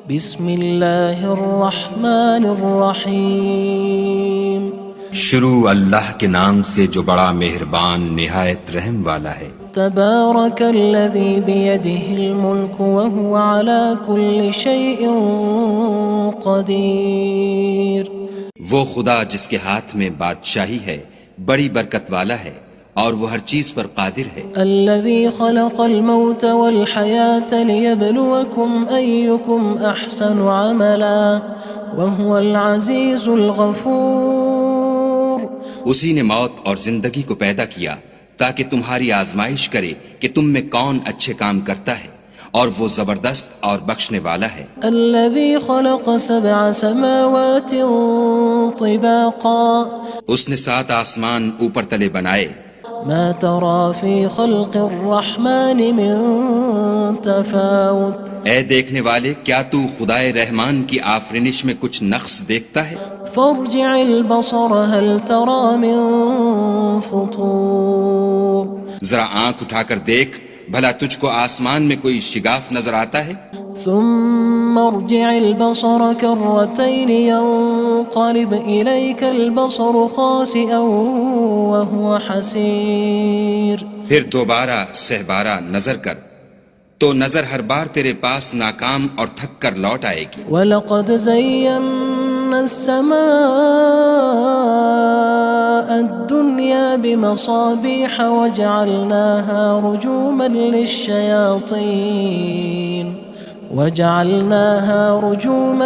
بسم اللہ الرحمن الرحیم شروع اللہ کے نام سے جو بڑا مہربان نہایت رحم والا ہے۔ تبارک الذی بیدہ الملک وہو علی کل شیء قدیر۔ وہ خدا جس کے ہاتھ میں بادشاہی ہے بڑی برکت والا ہے اور وہ ہر چیز پر قادر ہے۔ الذي خلق الموت والحياة ليبلوكم أيكم أحسن عملا وهو العزيز الغفور۔ اسی نے موت اور زندگی کو پیدا کیا تاکہ تمہاری آزمائش کرے کہ تم میں کون اچھے کام کرتا ہے، اور وہ زبردست اور بخشنے والا ہے۔ الذي خلق 7 سماوات طباقا۔ اس نے 7 آسمان اوپر تلے بنائے۔ ما ترى في خلق الرحمن من تفاوت۔ اے دیکھنے والے، کیا تو خدائے رحمان کی آفرینش میں کچھ نقص دیکھتا ہے؟ فارجع البصر هل ترى من فطور۔ ذرا آنکھ اٹھا کر دیکھ، بھلا تجھ کو آسمان میں کوئی شگاف نظر آتا ہے؟ ثم ارجع البصر كرتين ينقلب إليك البصر خاسئا وهو حسير۔ پھر دوبارہ سہبارہ نظر کر تو نظر ہر بار تیرے پاس ناکام اور تھک کر لوٹ آئے گی۔ وَلَقَدْ زَيَّنَّا السَّمَاءَ الدُّنْيَا بِمَصَابِيحَ وَجَعَلْنَاهَا رُجُومًا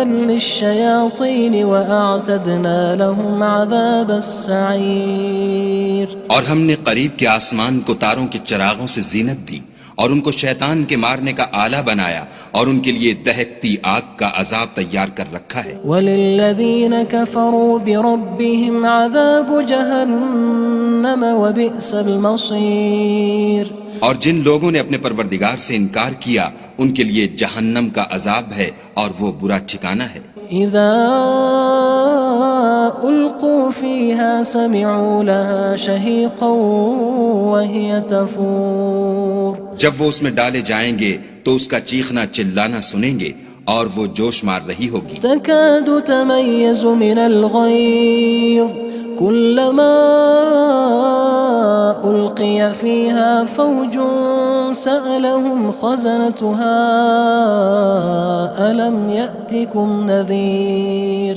لِلشَّيَاطِينِ وَأَعْتَدْنَا لَهُمْ عَذَابَ السَّعِيرِ۔ اور ہم نے قریب کے آسمان کو تاروں کے چراغوں سے زینت دی اور ان کو شیطان کے مارنے کا آلہ بنایا، اور ان کے لیے دہکتی آگ کا عذاب تیار کر رکھا ہے۔ وَلِلَّذِينَ كَفَرُوا بِرَبِّهِمْ عَذَابُ جَهَنَّمَ وَبِئْسَ الْمَصِيرُ۔ اور جن لوگوں نے اپنے پروردگار سے انکار کیا ان کے لیے جہنم کا عذاب ہے اور وہ برا ٹھکانہ ہے۔ اذا القوا فيها سمعوا لها شهيقا وهي تفور۔ جب وہ اس میں ڈالے جائیں گے تو اس کا چیخنا چلانا سنیں گے اور وہ جوش مار رہی ہوگی۔ تكاد تميز من الغيظ كلما ألقي فيها فوج سألهم خزنتها ألم يأتكم نذير۔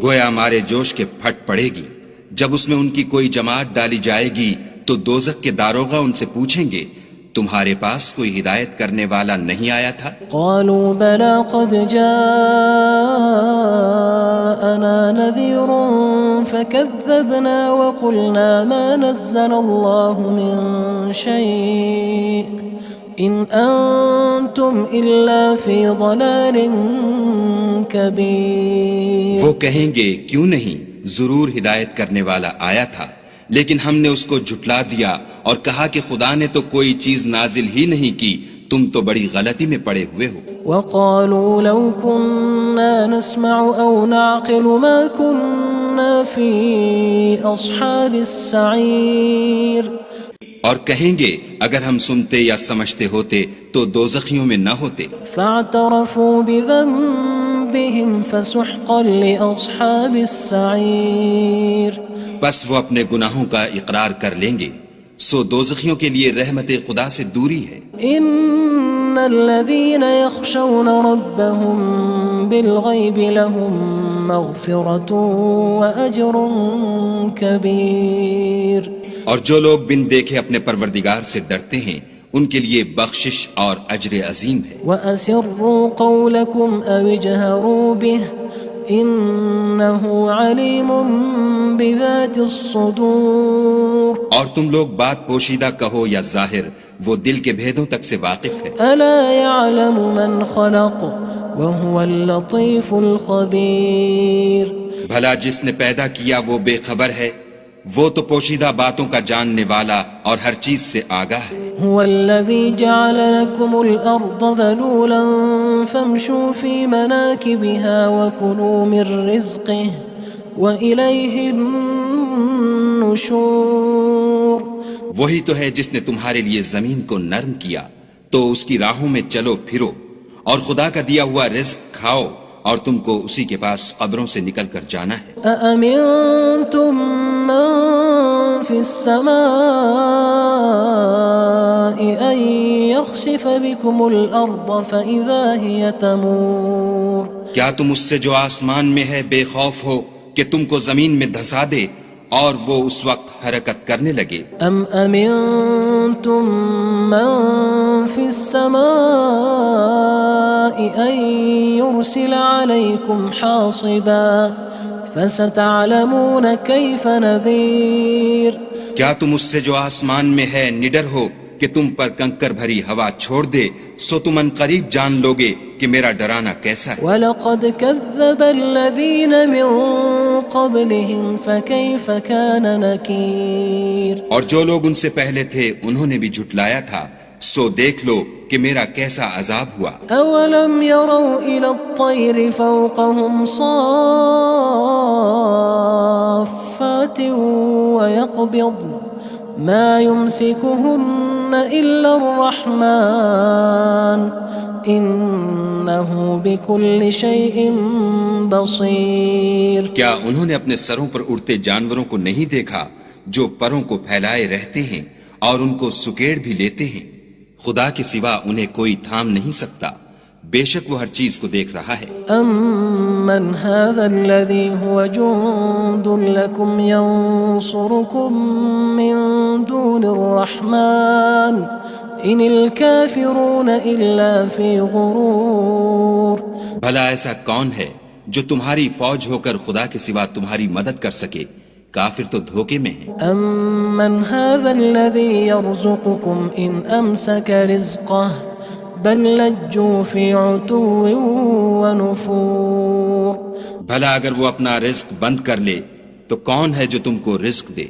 گویا مارے جوش کے پھٹ پڑے گی۔ جب اس میں ان کی کوئی جماعت ڈالی جائے گی تو دوزخ کے داروغہ ان سے پوچھیں گے تمہارے پاس کوئی ہدایت کرنے والا نہیں آیا تھا؟ قالوا بلى قد جاءنا نذير فكذبنا وقلنا ما نزل الله من شيء إن أنتم إلا في ضلال كبير۔ وہ کہیں گے کیوں نہیں، ضرور ہدایت کرنے والا آیا تھا، لیکن ہم نے اس کو جھٹلا دیا اور کہا کہ خدا نے تو کوئی چیز نازل ہی نہیں کی، تم تو بڑی غلطی میں پڑے ہوئے ہو۔ وقالوا لو كنا نسمع أو نعقل ما كنا في أصحاب السعير۔ اور کہیں گے اگر ہم سنتے یا سمجھتے ہوتے تو دوزخیوں میں نہ ہوتے۔ فاعترفوا بذنبهم فسحقا لأصحاب السعير۔ بس وہ اپنے گناہوں کا اقرار کر لیں گے، سو دوزخیوں کے لیے رحمت خدا سے دوری ہے۔ ان الذين يخشون ربهم بالغيب لهم مغفرة وأجر كبير۔ اور جو لوگ بن دیکھے اپنے پروردگار سے ڈرتے ہیں ان کے لیے بخشش اور اجر عظیم ہے۔ وَأَسِرُّوا قَوْلَكُمْ أَوِ اجْهَرُوا بِهِ إِنَّهُ عَلِيمٌ بِذَاتِ الصُّدُورِ۔ اور تم لوگ بات پوشیدہ کہو یا ظاہر، وہ دل کے بھیدوں تک سے واقف ہے۔ أَلَا يَعْلَمُ مَنْ خَلَقَ وَهُوَ اللَّطِيفُ الْخَبِيرُ۔ بھلا جس نے پیدا کیا وہ بے خبر ہے، وہ تو پوشیدہ باتوں کا جاننے والا اور ہر چیز سے آگاہ ہے۔ هو الذي جعل لكم الأرض ذلولا فامشوا في مناكبها وكلوا من رزقه وإليه النشور۔ وہی تو ہے جس نے تمہارے لیے زمین کو نرم کیا تو اس کی راہوں میں چلو پھرو اور خدا کا دیا ہوا رزق کھاؤ اور تم کو اسی کے پاس قبروں سے نکل کر جانا ہے۔ أأمنتم من في السماء أن يخسف بكم الأرض فإذا هي تمور کیا تم اس سے جو آسمان میں ہے بے خوف ہو کہ تم کو زمین میں دھسا دے اور وہ اس وقت حرکت کرنے لگے؟ أم أمنتم من في السماء أن يرسل عليكم حاصبا فستعلمون كيف نذير کیا تم اس سے جو آسمان میں ہے نڈر ہو کہ تم پر کنکر بھری ہوا چھوڑ دے، سو تم ان قریب جان لوگے کہ میرا ڈرانا کیسا ہے۔ وَلَقَدْ كَذَّبَ الَّذِينَ مِن قَبْلِهِمْ فَكَيْفَ كَانَ نَكِيرٌ اور جو لوگ ان سے پہلے تھے انہوں نے بھی جھٹلایا تھا، سو دیکھ لو کہ میرا کیسا عذاب ہوا۔ أَوَلَمْ يَرَوْا إِلَى الطَّيْرِ فَوْقَهُمْ صَافَّاتٍ وَيَقْبِضْنَ مَا يُمْسِكُهُنَّ إِلَّا الرَّحْمَنُ إِنَّهُ بِكُلِّ شَيْءٍ بَصِيرٌ کیا انہوں نے اپنے سروں پر اڑتے جانوروں کو نہیں دیکھا جو پروں کو پھیلائے رہتے ہیں اور ان کو سکیڑ بھی لیتے ہیں؟ خدا کے سوا انہیں کوئی تھام نہیں سکتا، بے شک وہ ہر چیز کو دیکھ رہا ہے۔ أَمَّنْ هَذَا الَّذِي هُوَ جُندٌ لَكُمْ يَنصُرُكُم مِّن دُونِ الرَّحْمَنِ إِنِ الْكَافِرُونَ إِلَّا فِي غُرُورٍ بھلا ایسا کون ہے جو تمہاری فوج ہو کر خدا کے سوا تمہاری مدد کر سکے؟ کافر تو دھوکے میں ہیں۔ أَمَّنْ هَذَا الَّذِي يَرْزُقُكُمْ إِنْ أَمْسَكَ رِزْقَهُ بَلْ لَجُّوا فِي عُتُوٍّ وَنُفُورٍ بھلا اگر وہ اپنا رزق بند کر لے تو کون ہے جو تم کو رزق دے؟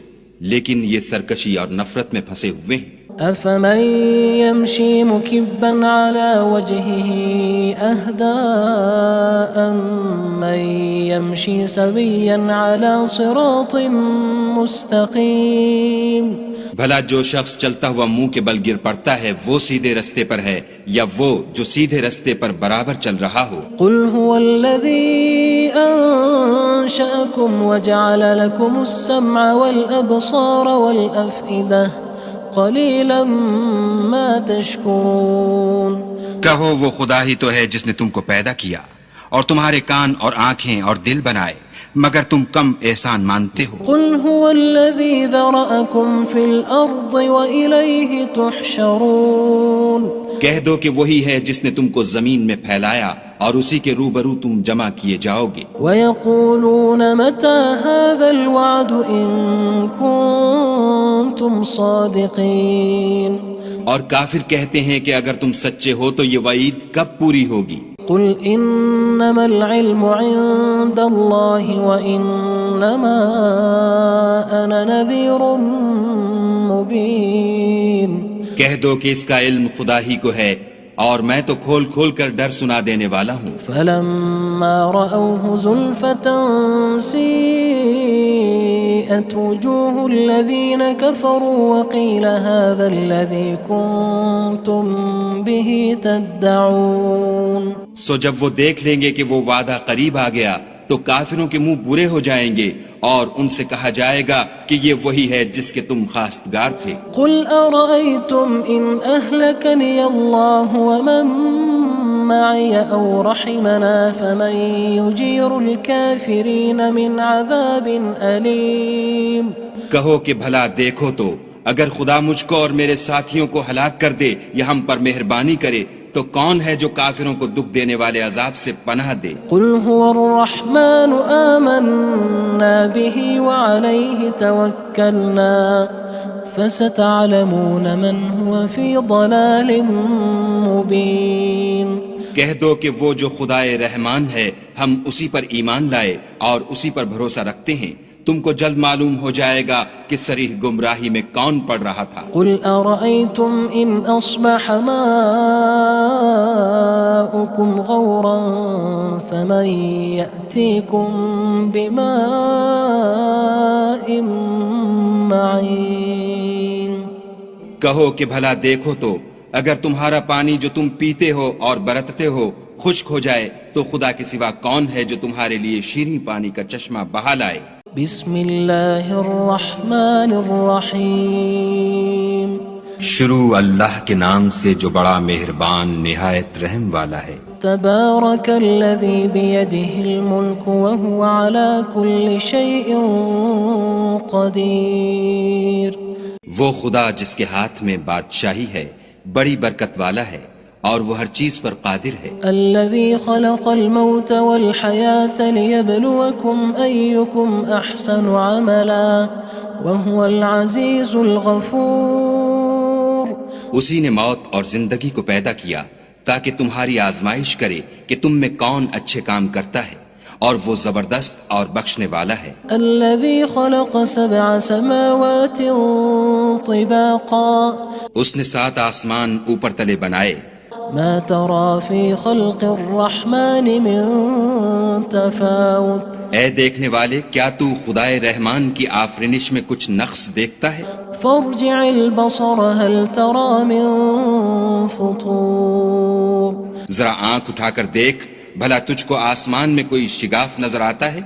لیکن یہ سرکشی اور نفرت میں پھنسے ہوئے ہیں۔ أَفَمَن يَمْشِي مُكِبًّا عَلَى وَجْهِهِ أَهْدَىٰ أَمَّن يَمْشِي سَوِيًّا عَلَى صِرَاطٍ مُّسْتَقِيمٍ بھلا جو شخص چلتا ہوا منہ کے بل گر پڑتا ہے وہ سیدھے رستے پر ہے یا وہ جو سیدھے رستے پر برابر چل رہا ہو؟ قُلْ هُوَ الَّذِي أَنشَأَكُمْ وَجَعَلَ لَكُمُ السَّمْعَ وَالْأَبْصَارَ وَالْأَفْئِدَةَ قَلِيلًا مَا تَشْكُرُونَ کہو وہ خدا ہی تو ہے جس نے تم کو پیدا کیا اور تمہارے کان اور آنکھیں اور دل بنائے، مگر تم کم احسان مانتے ہو۔ قُلْ هُوَ الَّذِي ذَرَأَكُمْ فِي الْأَرْضِ وَإِلَيْهِ تُحْشَرُونَ کہہ دو کہ وہی ہے جس نے تم کو زمین میں پھیلایا اور اسی کے روبرو تم جمع کیے جاؤ گے۔ وَيَقُولُونَ مَتَى هَذَا الْوَعْدُ إِن كُنتُمْ صَادِقِينَ اور کافر کہتے ہیں کہ اگر تم سچے ہو تو یہ وعید کب پوری ہوگی؟ قُلْ إِنَّمَا الْعِلْمُ عِندَ اللَّهِ وَإِنَّمَا أَنَا نَذِيرٌ مُّبِينٌ کہہ دو کہ اس کا علم خدا ہی کو ہے اور میں تو کھول کھول کر ڈر سنا دینے والا ہوں۔ فَلَمَّا رَأَوْهُ زُلْفَةً سِيئَتْ وُجُوهُ الَّذِينَ كَفَرُوا وَقِيلَ هَذَا الَّذِي كُنتُم بِهِ تَدَّعُونَ سو جب وہ دیکھ لیں گے کہ وہ وعدہ قریب آ گیا تو کافروں کے منہ برے ہو جائیں گے اور ان سے کہا جائے گا کہ یہ وہی ہے جس کے تم خواستگار تھے۔ قُلْ أَرَأَيْتُمْ إِنْ أَهْلَكَنِيَ اللَّهُ وَمَن مَّعِيَ أَوْ رَحِمَنَا فَمَن يُجِيرُ الْكَافِرِينَ مِنْ عَذَابٍ أَلِيمٍ کہو کہ بھلا دیکھو تو اگر خدا مجھ کو اور میرے ساتھیوں کو ہلاک کر دے یا ہم پر مہربانی کرے تو کون ہے جو کافروں کو دکھ دینے والے عذاب سے پناہ دے؟ قُلْ هُوَ الرَّحْمَنُ آمَنَّا بِهِ وَعَلَيْهِ تَوَكَّلْنَا فَسَتَعْلَمُونَ مَنْ هُوَ فِي ضَلَالٍ مُّبِينٍ کہہ دو کہ وہ جو خدائے رحمان ہے ہم اسی پر ایمان لائے اور اسی پر بھروسہ رکھتے ہیں، تم کو جلد معلوم ہو جائے گا کہ صریح گمراہی میں کون پڑ رہا تھا۔ قُلْ أَرَأَيْتُمْ إِنْ أَصْبَحَ مَاؤُكُمْ غَوْرًا فَمَن يَأْتِيكُم بِمَاءٍ مَّعِينٍ کہو کہ بھلا دیکھو تو اگر تمہارا پانی جو تم پیتے ہو اور برتتے ہو خشک ہو جائے تو خدا کے سوا کون ہے جو تمہارے لیے شیریں پانی کا چشمہ بہا لائے؟ بسم اللہ الرحمن الرحیم شروع اللہ کے نام سے جو بڑا مہربان نہایت رحم والا ہے۔ تبارک الذی بیدہ الملک وہو علی کل شیء قدیر۔ وہ خدا جس کے ہاتھ میں بادشاہی ہے بڑی برکت والا ہے اور وہ ہر چیز پر قادر ہے۔ الذي خلق الموت والحياة ليبلوكم أيكم أحسن عملا وهو العزيز الغفور۔ اسی نے موت اور زندگی کو پیدا کیا تاکہ تمہاری آزمائش کرے کہ تم میں کون اچھے کام کرتا ہے، اور وہ زبردست اور بخشنے والا ہے۔ الذي خلق 7 سماوات طباقا۔ اس نے 7 آسمان اوپر تلے بنائے۔ ما ترى في خلق الرحمن من تفاوت۔ اے دیکھنے والے، کیا تو خدائے رحمان کی آفرینش میں کچھ نقص دیکھتا ہے؟ فارجع البصر هل ترى من فطور۔ ذرا آنکھ اٹھا کر دیکھ، بھلا تجھ کو آسمان میں کوئی شگاف نظر آتا ہے؟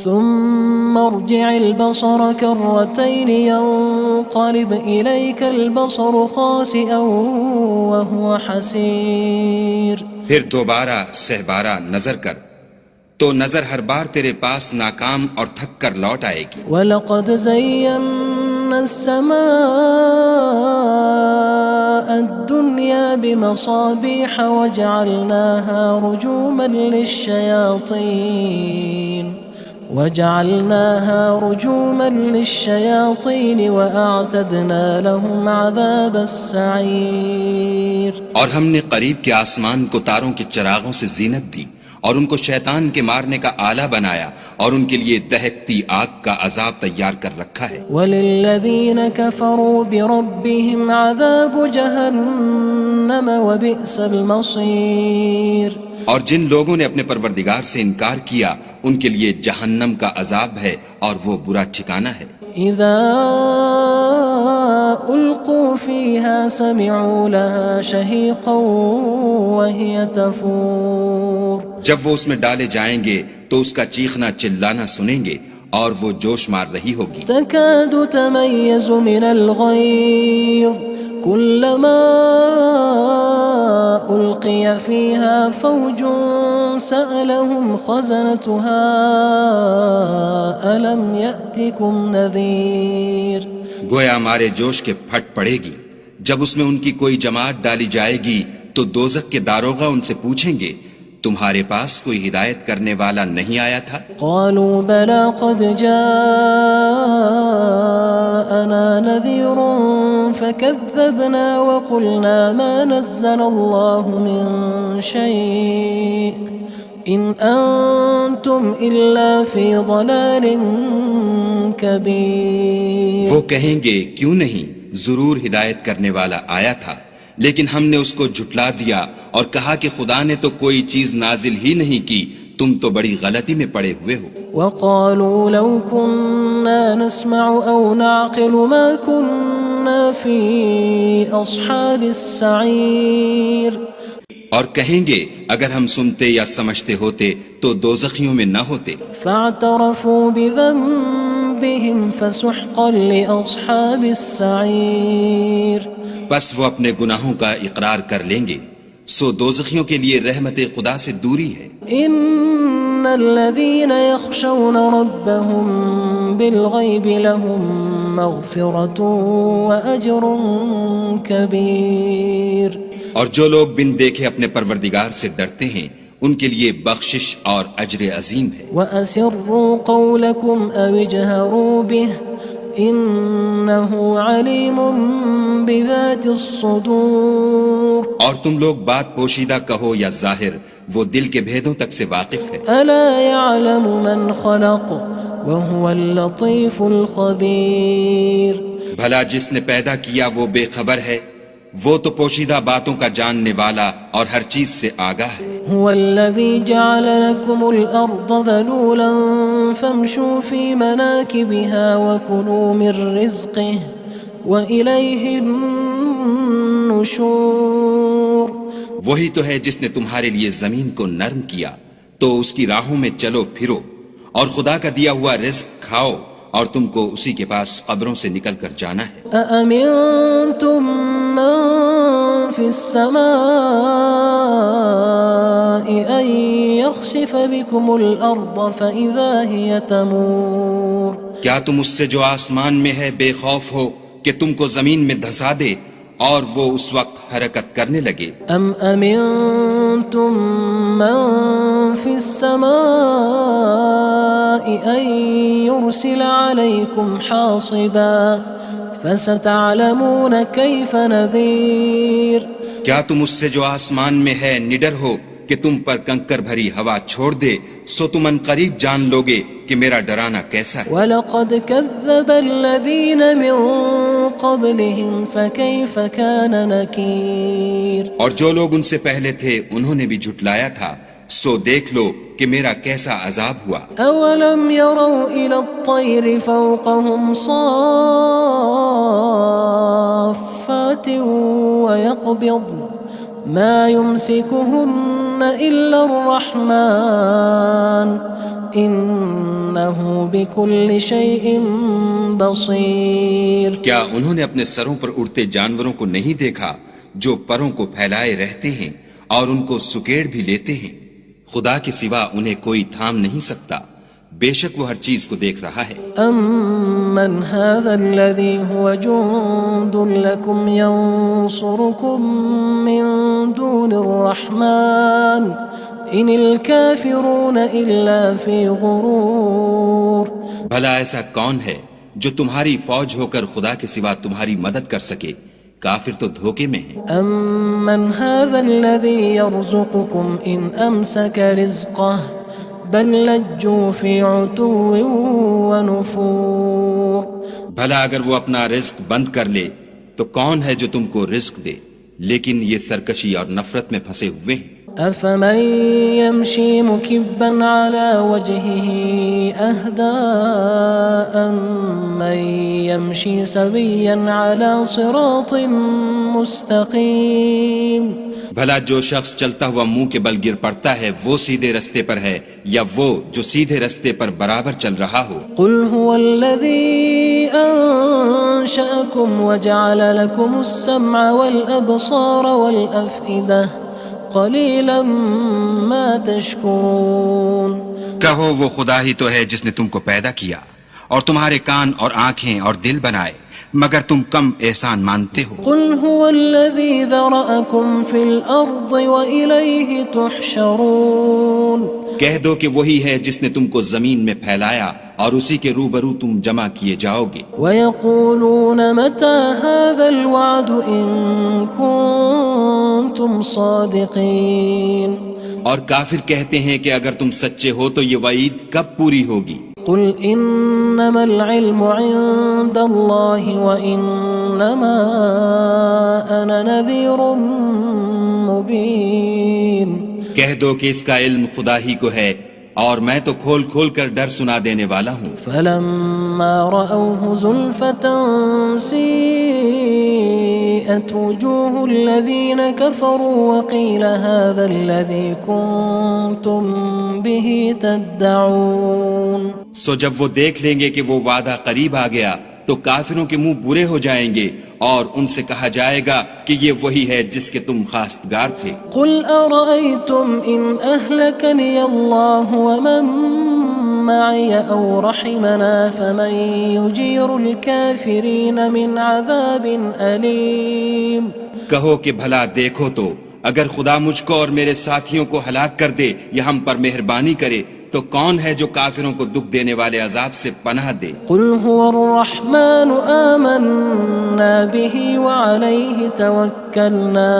ثم ارجع البصر كرتين ينقلب إليك البصر خاسئا وهو حسير۔ پھر دوبارہ سہبارہ نظر کر تو نظر ہر بار تیرے پاس ناکام اور تھک کر لوٹ آئے گی۔ وَلَقَدْ زَيَّنَّا السَّمَاءَ الدُّنْيَا بِمَصَابِيحَ وَجَعَلْنَاهَا رُجُومًا لِلشَّيَاطِينِ وَأَعْتَدْنَا لَهُمْ عَذَابَ السَّعِيرِ۔ اور ہم نے قریب کے آسمان کو تاروں کے چراغوں سے زینت دی اور ان کو شیطان کے مارنے کا آلہ بنایا، اور ان کے لیے دہکتی آگ کا عذاب تیار کر رکھا ہے۔ وَلِلَّذِينَ كَفَرُوا بِرَبِّهِمْ عَذَابُ جَهَنَّمَ وَبِئْسَ الْمَصِيرُ۔ اور جن لوگوں نے اپنے پروردگار سے انکار کیا ان کے لیے جہنم کا عذاب ہے اور وہ برا ٹھکانہ ہے۔ اذا القوا فيها سمعوا لها شهيقا وهي تفور۔ جب وہ اس میں ڈالے جائیں گے تو اس کا چیخنا چلانا سنیں گے اور وہ جوش مار رہی ہوگی۔ تكاد تميز من الغيظ كلما ألقي فيها فوج سألهم خزنتها ألم يأتكم نذير۔ گویا ہمارے جوش کے پھٹ پڑے گی جب اس میں ان کی کوئی جماعت ڈالی جائے گی تو دوزخ کے داروغہ ان سے پوچھیں گے تمہارے پاس کوئی ہدایت کرنے والا نہیں آیا تھا؟ قالوا بلى قد جاءنا نذير فكذبنا وقلنا ما نزل الله من شيء إن أنتم إلا في ضلال كبير۔ وہ کہیں گے کیوں نہیں، ضرور ہدایت کرنے والا آیا تھا، لیکن ہم نے اس کو جھٹلا دیا اور کہا کہ خدا نے تو کوئی چیز نازل ہی نہیں کی، تم تو بڑی غلطی میں پڑے ہوئے ہو۔ وقالوا لو كنا نسمع أو نعقل ما كنا في أصحاب السعير۔ اور کہیں گے اگر ہم سنتے یا سمجھتے ہوتے تو دوزخیوں میں نہ ہوتے۔ فاعترفوا بذنبهم فسحقا لأصحاب السعير۔ بس وہ اپنے گناہوں کا اقرار کر لیں گے، سو دوزخیوں کے لیے رحمت خدا سے دوری ہے۔ ان الذين يخشون ربهم بالغيب لهم مغفرة وأجر كبير۔ اور جو لوگ بن دیکھے اپنے پروردگار سے ڈرتے ہیں ان کے لیے بخشش اور اجر عظیم ہے۔ وَأَسِرُّوا قَوْلَكُمْ أَوِ اجْهَرُوا بِهِ إِنَّهُ عَلِيمٌ بِذَاتِ الصُّدُورِ۔ اور تم لوگ بات پوشیدہ کہو یا ظاہر، وہ دل کے بھیدوں تک سے واقف ہے۔ أَلَا يَعْلَمُ مَنْ خَلَقَ وَهُوَ اللَّطِيفُ الْخَبِيرُ۔ بھلا جس نے پیدا کیا وہ بے خبر ہے، وہ تو پوشیدہ باتوں کا جاننے والا اور ہر چیز سے آگاہ ہے۔ هو الذي جعل لكم الأرض ذلولا فامشوا في مناكبها وكلوا من رزقه وإليه النشور۔ النشور وہی تو ہے جس نے تمہارے لیے زمین کو نرم کیا تو اس کی راہوں میں چلو پھرو، اور خدا کا دیا ہوا رزق کھاؤ، اور تم کو اسی کے پاس قبروں سے نکل کر جانا ہے۔ أأمنتم من في السماء أن يخسف بكم الأرض فإذا هي تمور کیا تم اس سے جو آسمان میں ہے بے خوف ہو کہ تم کو زمین میں دھسا دے اور وہ اس وقت حرکت کرنے لگے؟ أم أمنتم من في السماء أن يرسل عليكم حاصبا فستعلمون كيف نذير کیا تم اس سے جو آسمان میں ہے نڈر ہو کہ تم پر کنکر بھری ہوا چھوڑ دے، سو تم ان قریب جان لوگے کہ میرا ڈرانا کیسا ہے۔ وَلَقَدْ كَذَّبَ الَّذِينَ مِن قَبْلِهِمْ فَكَيْفَ كَانَ نَكِيرٌ اور جو لوگ ان سے پہلے تھے انہوں نے بھی جھٹلایا تھا، سو دیکھ لو کہ میرا کیسا عذاب ہوا۔ أَوَلَمْ يَرَوْا إِلَى الطَّيْرِ فَوْقَهُمْ صَافَّاتٍ وَيَقْبِضْنَ مَا يُمْسِكُهُنَّ إِلَّا الرَّحْمَنُ إِنَّهُ بِكُلِّ شَيْءٍ بَصِيرٌ کیا انہوں نے اپنے سروں پر اڑتے جانوروں کو نہیں دیکھا جو پروں کو پھیلائے رہتے ہیں اور ان کو سکیڑ بھی لیتے ہیں؟ خدا کے سوا انہیں کوئی تھام نہیں سکتا، بے شک وہ ہر چیز کو دیکھ رہا ہے۔ أَمَّنْ هَذَا الَّذِي هُوَ جُندٌ لَكُمْ يَنصُرُكُم مِّن دُونِ الرَّحْمَنِ إِنِ الْكَافِرُونَ إِلَّا فِي غُرُورٍ بھلا ایسا کون ہے جو تمہاری فوج ہو کر خدا کے سوا تمہاری مدد کر سکے؟ کافر تو دھوکے میں ہیں۔ أَمَّنْ هَذَا الَّذِي يَرْزُقُكُمْ إِنْ أَمْسَكَ رِزْقَهُ بَلْ لَجُّوا فِي عُتُوٍّ وَنُفُورٍ بھلا اگر وہ اپنا رزق بند کر لے تو کون ہے جو تم کو رزق دے؟ لیکن یہ سرکشی اور نفرت میں پھنسے ہوئے ہیں۔ أَفَمَن يَمْشِي مُكِبًّا عَلَى وَجْهِهِ أَهْدَىٰ أَمَّن يَمْشِي سَوِيًّا عَلَى صِرَاطٍ مُّسْتَقِيمٍ بھلا جو شخص چلتا ہوا منہ کے بل گر پڑتا ہے وہ سیدھے رستے پر ہے یا وہ جو سیدھے رستے پر برابر چل رہا ہو؟ قُلْ هُوَ الَّذِي أَنشَأَكُمْ وَجَعَلَ لَكُمُ السَّمْعَ وَالْأَبْصَارَ وَالْأَفْئِدَةَ قَلِيلًا مَا تَشْكُرُونَ کہو وہ خدا ہی تو ہے جس نے تم کو پیدا کیا اور تمہارے کان اور آنکھیں اور دل بنائے، مگر تم کم احسان مانتے ہو۔ قُلْ هُوَ الَّذِي ذَرَأَكُمْ فِي الْأَرْضِ وَإِلَيْهِ تُحْشَرُونَ کہہ دو کہ وہی ہے جس نے تم کو زمین میں پھیلایا اور اسی کے روبرو تم جمع کیے جاؤ گے۔ وَيَقُولُونَ مَتَى هَذَا الْوَعْدُ إِن كُنتُمْ صَادِقِينَ اور کافر کہتے ہیں کہ اگر تم سچے ہو تو یہ وعید کب پوری ہوگی؟ قُلْ إِنَّمَا الْعِلْمُ عِندَ اللَّهِ وَإِنَّمَا أَنَا نَذِيرٌ مُّبِينٌ کہہ دو کہ اس کا علم خدا ہی کو ہے اور میں تو کھول کھول کر ڈر سنا دینے والا ہوں۔ فَلَمَّا رَأَوْهُ زُلْفَةً سِيئَتْ وُجُوهُ الَّذِينَ كَفَرُوا وَقِيلَ هَذَا الَّذِي كُنتُم بِهِ تَدَّعُونَ سو جب وہ دیکھ لیں گے کہ وہ وعدہ قریب آ گیا تو کافروں کے منہ برے ہو جائیں گے اور ان سے کہا جائے گا کہ یہ وہی ہے جس کے تم خواستگار تھے۔ قُلْ أَرَأَيْتُمْ إِنْ أَهْلَكَنِيَ اللَّهُ وَمَن مَّعِيَ أَوْ رَحِمَنَا فَمَن يُجِيرُ الْكَافِرِينَ مِنْ عَذَابٍ أَلِيمٍ کہو کہ بھلا دیکھو تو اگر خدا مجھ کو اور میرے ساتھیوں کو ہلاک کر دے یا ہم پر مہربانی کرے تو کون ہے جو کافروں کو دکھ دینے والے عذاب سے پناہ دے؟ قُلْ هُوَ الرَّحْمَنُ آمَنَّا بِهِ وَعَلَيْهِ تَوَكَّلْنَا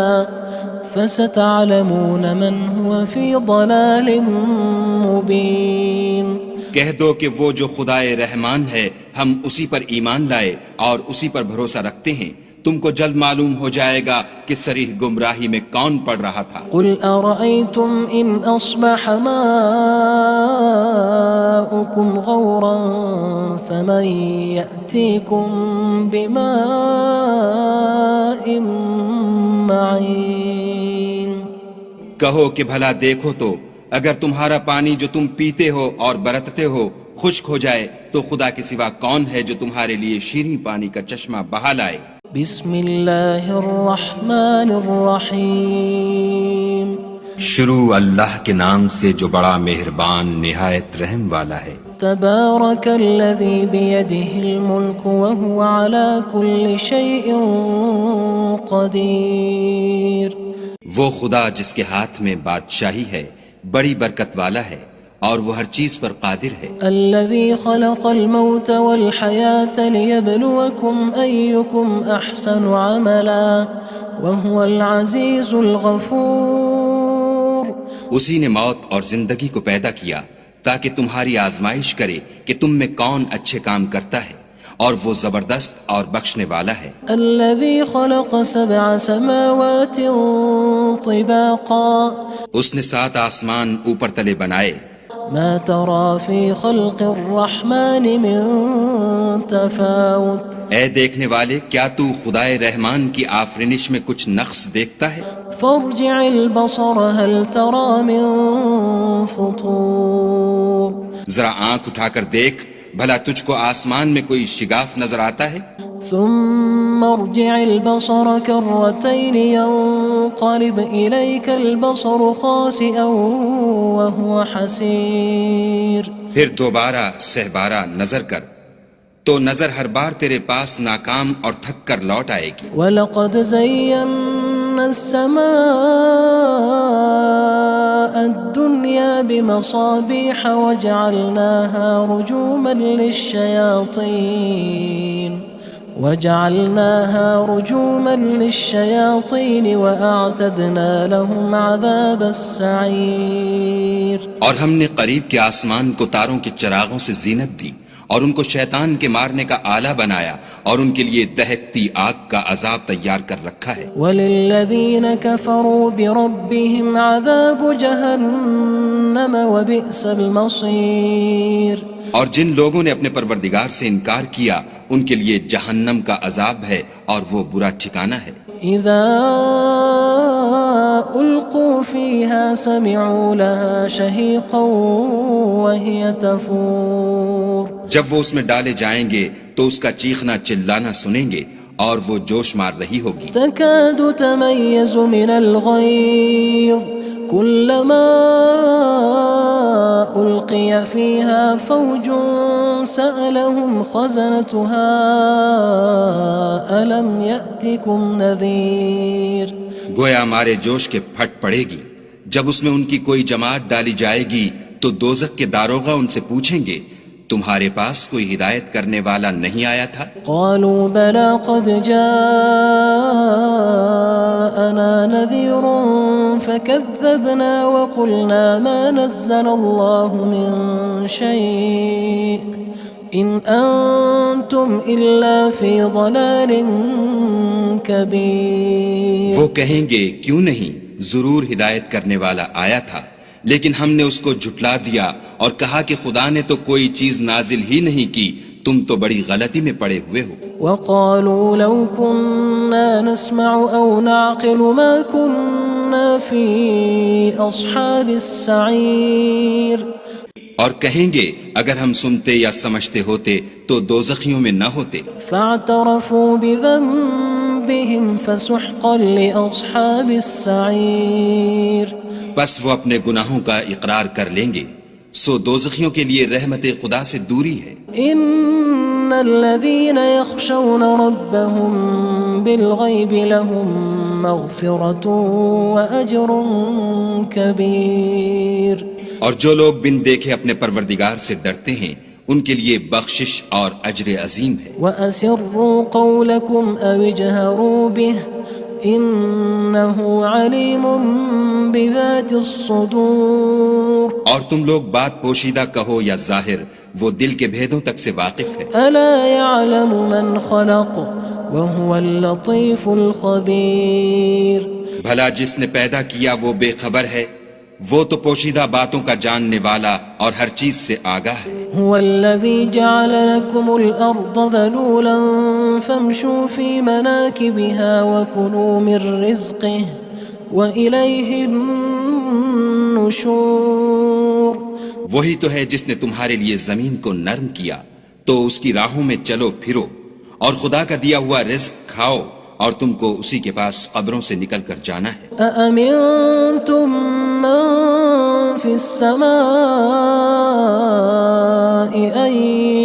فَسَتَعْلَمُونَ مَنْ هُوَ فِي ضَلَالٍ مُّبِينٍ کہہ دو کہ وہ جو خدائے رحمان ہے ہم اسی پر ایمان لائے اور اسی پر بھروسہ رکھتے ہیں، تم کو جلد معلوم ہو جائے گا کہ صریح گمراہی میں کون پڑ رہا تھا۔ قُلْ أَرَأَيْتُمْ إِنْ أَصْبَحَ مَاؤُكُمْ غَوْرًا فَمَن يَأْتِيكُم بِمَاءٍ کہو کہ بھلا دیکھو تو اگر تمہارا پانی جو تم پیتے ہو اور برتتے ہو خشک ہو جائے تو خدا کے سوا کون ہے جو تمہارے لیے شیریں پانی کا چشمہ بہا لائے؟ بسم اللہ الرحمن الرحیم شروع اللہ کے نام سے جو بڑا مہربان نہایت رحم والا ہے۔ تبارک الذی بیدہ الملک وہو علی کل شیء قدیر۔ وہ خدا جس کے ہاتھ میں بادشاہی ہے بڑی برکت والا ہے اور وہ ہر چیز پر قادر ہے۔ الذي خلق الموت والحياة ليبلوكم أيكم أحسن عملا وهو العزيز الغفور۔ اسی نے موت اور زندگی کو پیدا کیا تاکہ تمہاری آزمائش کرے کہ تم میں کون اچھے کام کرتا ہے، اور وہ زبردست اور بخشنے والا ہے۔ الذي خلق 7 سماوات طباقا۔ اس نے 7 آسمان اوپر تلے بنائے۔ ما ترى في خلق الرحمن من تفاوت۔ اے دیکھنے والے، کیا تو خدائے رحمان کی آفرینش میں کچھ نقص دیکھتا ہے؟ فارجع البصر هل ترى من فطور۔ ذرا آنکھ اٹھا کر دیکھ، بھلا تجھ کو آسمان میں کوئی شگاف نظر آتا ہے؟ ثم ارجع البصر كرتين ينقلب إليك البصر خاسئا وهو حسير۔ پھر دوبارہ سہبارہ نظر کر تو نظر ہر بار تیرے پاس ناکام اور تھک کر لوٹ آئے گی۔ وَلَقَدْ زَيَّنَّا السَّمَاءَ الدُّنْيَا بِمَصَابِيحَ وَجَعَلْنَاهَا رُجُومًا لِلشَّيَاطِينِ وَأَعْتَدْنَا لَهُمْ عَذَابَ السَّعِيرِ۔ اور ہم نے قریب کے آسمان کو تاروں کے چراغوں سے زینت دی اور ان کو شیطان کے مارنے کا آلہ بنایا اور ان کے لیے دہکتی آگ کا عذاب تیار کر رکھا ہے۔ وَلِلَّذِينَ كَفَرُوا بِرَبِّهِمْ عَذَابُ جَهَنَّمَ وَبِئْسَ الْمَصِيرُ۔ اور جن لوگوں نے اپنے پروردگار سے انکار کیا ان کے لیے جہنم کا عذاب ہے اور وہ برا ٹھکانہ ہے۔ اذا القوا فيها سمعوا لها شهيقا وهي تفور۔ جب وہ اس میں ڈالے جائیں گے تو اس کا چیخنا چلانا سنیں گے اور وہ جوش مار رہی ہوگی۔ تكاد تميز من الغيظ كلما ألقي فيها فوج سألهم خزنتها ألم يأتكم نذير۔ گویا مارے جوش کے پھٹ پڑے گی۔ جب اس میں ان کی کوئی جماعت ڈالی جائے گی تو دوزخ کے داروغہ ان سے پوچھیں گے تمہارے پاس کوئی ہدایت کرنے والا نہیں آیا تھا؟ قالوا بلى قد جاءنا نذير فكذبنا وقلنا ما نزل الله من شيء إن أنتم إلا في ضلال كبير۔ وہ کہیں گے کیوں نہیں، ضرور ہدایت کرنے والا آیا تھا، لیکن ہم نے اس کو جھٹلا دیا اور کہا کہ خدا نے تو کوئی چیز نازل ہی نہیں کی، تم تو بڑی غلطی میں پڑے ہوئے ہو۔ وقالوا لو كنا نسمع أو نعقل ما كنا في أصحاب السعير۔ اور کہیں گے اگر ہم سنتے یا سمجھتے ہوتے تو دوزخیوں میں نہ ہوتے۔ فاعترفوا بذنبهم فسحقا لأصحاب السعير۔ بس وہ اپنے گناہوں کا اقرار کر لیں گے، سو دوزخیوں کے لیے رحمت خدا سے دوری ہے۔ ان الذين يخشون ربهم بالغيب لهم مغفرة وأجر كبير۔ اور جو لوگ بن دیکھے اپنے پروردگار سے ڈرتے ہیں ان کے لیے بخشش اور اجر عظیم ہے۔ وَأَسِرُّوا قَوْلَكُمْ أَوِ اجْهَرُوا بِهِ إِنَّهُ عَلِيمٌ بِذَاتِ الصُّدُورِ۔ اور تم لوگ بات پوشیدہ کہو یا ظاہر، وہ دل کے بھیدوں تک سے واقف ہے۔ أَلَا يَعْلَمُ مَنْ خَلَقَ وَهُوَ اللَّطِيفُ الْخَبِيرُ۔ بھلا جس نے پیدا کیا وہ بے خبر ہے، وہ تو پوشیدہ باتوں کا جاننے والا اور ہر چیز سے آگاہ ہے۔ هو الذي جعل لكم الأرض ذلولا فامشوا في مناكبها وكلوا من رزقه وإليه النشور۔ النشور وہی تو ہے جس نے تمہارے لیے زمین کو نرم کیا تو اس کی راہوں میں چلو پھرو، اور خدا کا دیا ہوا رزق کھاؤ، اور تم کو اسی کے پاس قبروں سے نکل کر جانا ہے۔ أأمنتم من في السماء أن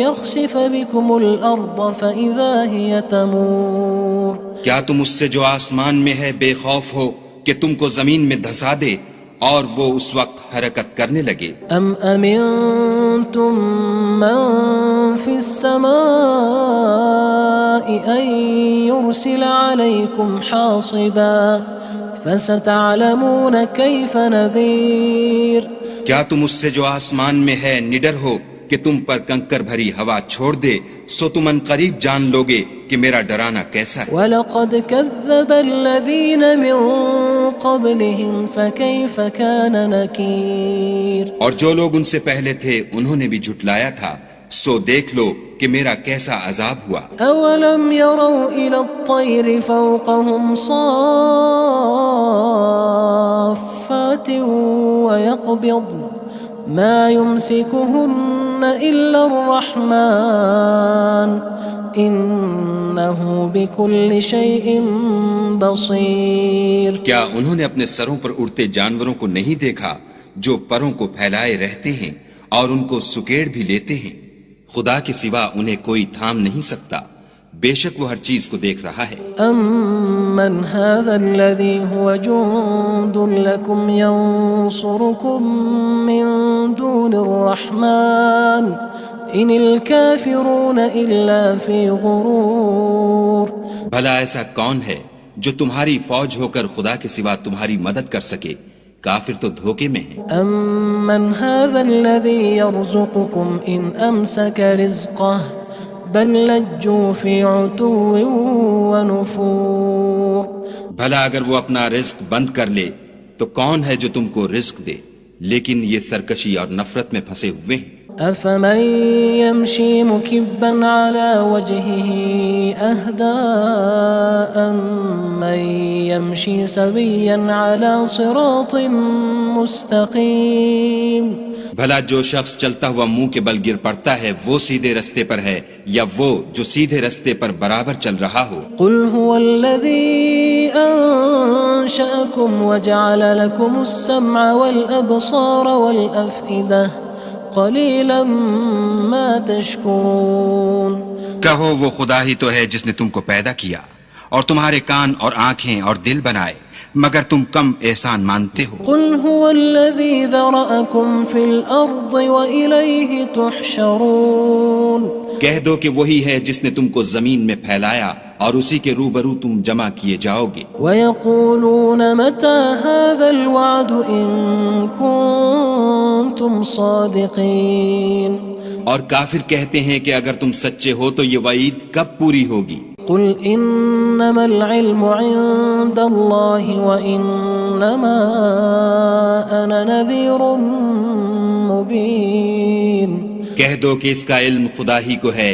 يخسف بكم الأرض فإذا هي تمور کیا تم اس سے جو آسمان میں ہے بے خوف ہو کہ تم کو زمین میں دھسا دے اور وہ اس وقت حرکت کرنے لگے؟ أم أمنتم من في السماء أن يرسل عليكم حاصبا فستعلمون كيف نذير کیا تم اس سے جو آسمان میں ہے نڈر ہو کہ تم پر کنکر بھری ہوا چھوڑ دے، سو تم ان قریب جان لوگے کہ میرا ڈرانا کیسا ہے۔ وَلَقَدْ كَذَّبَ الَّذِينَ مِن قَبْلِهِمْ فَكَيْفَ كَانَ نَكِيرٌ اور جو لوگ ان سے پہلے تھے انہوں نے بھی جھٹلایا تھا، سو دیکھ لو کہ میرا کیسا عذاب ہوا۔ أَوَلَمْ يَرَوْا إِلَى الطَّيْرِ فَوْقَهُمْ صَافَّاتٍ وَيَقْبِضْنَ مَا يُمْسِكُهُنَّ إِلَّا الرَّحْمَنُ إِنَّهُ بِكُلِّ شَيْءٍ بَصِيرٌ کیا انہوں نے اپنے سروں پر اڑتے جانوروں کو نہیں دیکھا جو پروں کو پھیلائے رہتے ہیں اور ان کو سکیڑ بھی لیتے ہیں؟ خدا کے سوا انہیں کوئی تھام نہیں سکتا، بے شک وہ ہر چیز کو دیکھ رہا ہے۔ أَمَّنْ هَذَا الَّذِي هُوَ جُندٌ لَكُمْ يَنصُرُكُم مِّن دُونِ الرَّحْمَنِ إِنِ الْكَافِرُونَ إِلَّا فِي غُرُورٍ بھلا ایسا کون ہے جو تمہاری فوج ہو کر خدا کے سوا تمہاری مدد کر سکے؟ کافر تو دھوکے میں ہیں۔ أَمَّنْ هَذَا الَّذِي يَرْزُقُكُمْ إِنْ أَمْسَكَ رِزْقَهُ بَلْ لَجُّوا فِي عُتُوٍّ وَنُفُورٍ بھلا اگر وہ اپنا رزق بند کر لے تو کون ہے جو تم کو رزق دے؟ لیکن یہ سرکشی اور نفرت میں پھنسے ہوئے ہیں۔ أَفَمَن يَمْشِي مُكِبًّا عَلَى وَجْهِهِ أَهْدَىٰ أَمَّن يَمْشِي سَوِيًّا عَلَى صِرَاطٍ مُّسْتَقِيمٍ بھلا جو شخص چلتا ہوا منہ کے بل گر پڑتا ہے وہ سیدھے رستے پر ہے یا وہ جو سیدھے رستے پر برابر چل رہا ہو؟ قُلْ هُوَ الَّذِي أَنشَأَكُمْ وَجَعَلَ لَكُمُ السَّمْعَ وَالْأَبْصَارَ وَالْأَفْئِدَةَ قَلِيلًا مَا تَشْكُرُونَ کہو وہ خدا ہی تو ہے جس نے تم کو پیدا کیا اور تمہارے کان اور آنکھیں اور دل بنائے، مگر تم کم احسان مانتے ہو۔ قُلْ هُوَ الَّذِي ذَرَأَكُمْ فِي الْأَرْضِ وَإِلَيْهِ تُحْشَرُونَ کہہ دو کہ وہی ہے جس نے تم کو زمین میں پھیلایا اور اسی کے روبرو تم جمع کیے جاؤ گے۔ وَيَقُولُونَ مَتَى هَذَا الْوَعْدُ إِن كُنتُمْ صَادِقِينَ اور کافر کہتے ہیں کہ اگر تم سچے ہو تو یہ وعید کب پوری ہوگی؟ قُلْ إِنَّمَا الْعِلْمُ عِندَ اللَّهِ وَإِنَّمَا أَنَا نَذِيرٌ مُّبِينٌ کہہ دو کہ اس کا علم خدا ہی کو ہے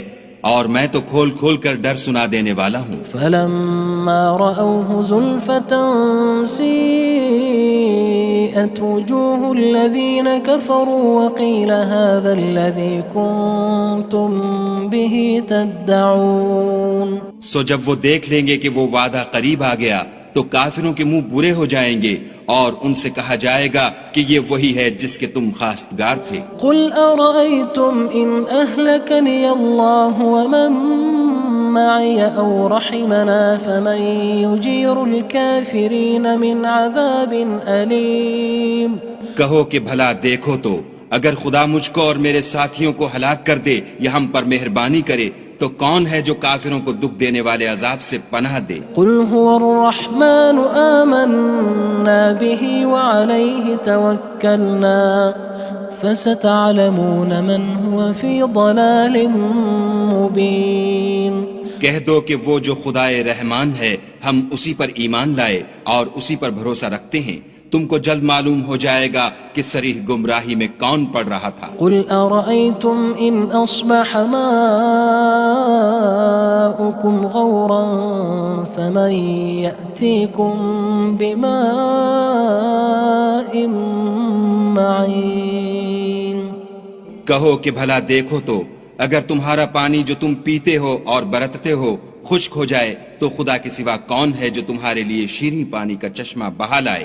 اور میں تو کھول کھول کر ڈر سنا دینے والا ہوں۔ فَلَمَّا رَأَوْهُ زُلْفَةً سِيئَتْ وُجُوهُ الَّذِينَ كَفَرُوا وَقِيلَ هَذَا الَّذِي كُنتُم بِهِ تَدَّعُونَ سو جب وہ دیکھ لیں گے کہ وہ وعدہ قریب آ گیا تو کافروں کے منہ برے ہو جائیں گے اور ان سے کہا جائے گا کہ یہ وہی ہے جس کے تم خواستگار تھے۔ قُلْ أَرَأَيْتُمْ إِنْ أَهْلَكَنِيَ اللَّهُ وَمَن مَّعِيَ أَوْ رَحِمَنَا فَمَن يُجِيرُ الْكَافِرِينَ مِنْ عَذَابٍ أَلِيمٍ کہو کہ بھلا دیکھو تو اگر خدا مجھ کو اور میرے ساتھیوں کو ہلاک کر دے یا ہم پر مہربانی کرے تو کون ہے جو کافروں کو دکھ دینے والے عذاب سے پناہ دے؟ قُلْ هُوَ الرَّحْمَنُ آمَنَّا بِهِ وَعَلَيْهِ تَوَكَّلْنَا فَسَتَعْلَمُونَ مَنْ هُوَ فِي ضَلَالٍ مُّبِينٍ کہہ دو کہ وہ جو خدائے رحمان ہے ہم اسی پر ایمان لائے اور اسی پر بھروسہ رکھتے ہیں، تم کو جلد معلوم ہو جائے گا کہ صریح گمراہی میں کون پڑ رہا تھا۔ قُلْ أَرَأَيْتُمْ إِنْ أَصْبَحَ مَاؤُكُمْ غَوْرًا فَمَن يَأْتِيكُم بِمَاءٍ معين کہو کہ بھلا دیکھو تو اگر تمہارا پانی جو تم پیتے ہو اور برتتے ہو خشک ہو جائے تو خدا کے سوا کون ہے جو تمہارے لیے شیریں پانی کا چشمہ بہا لائے؟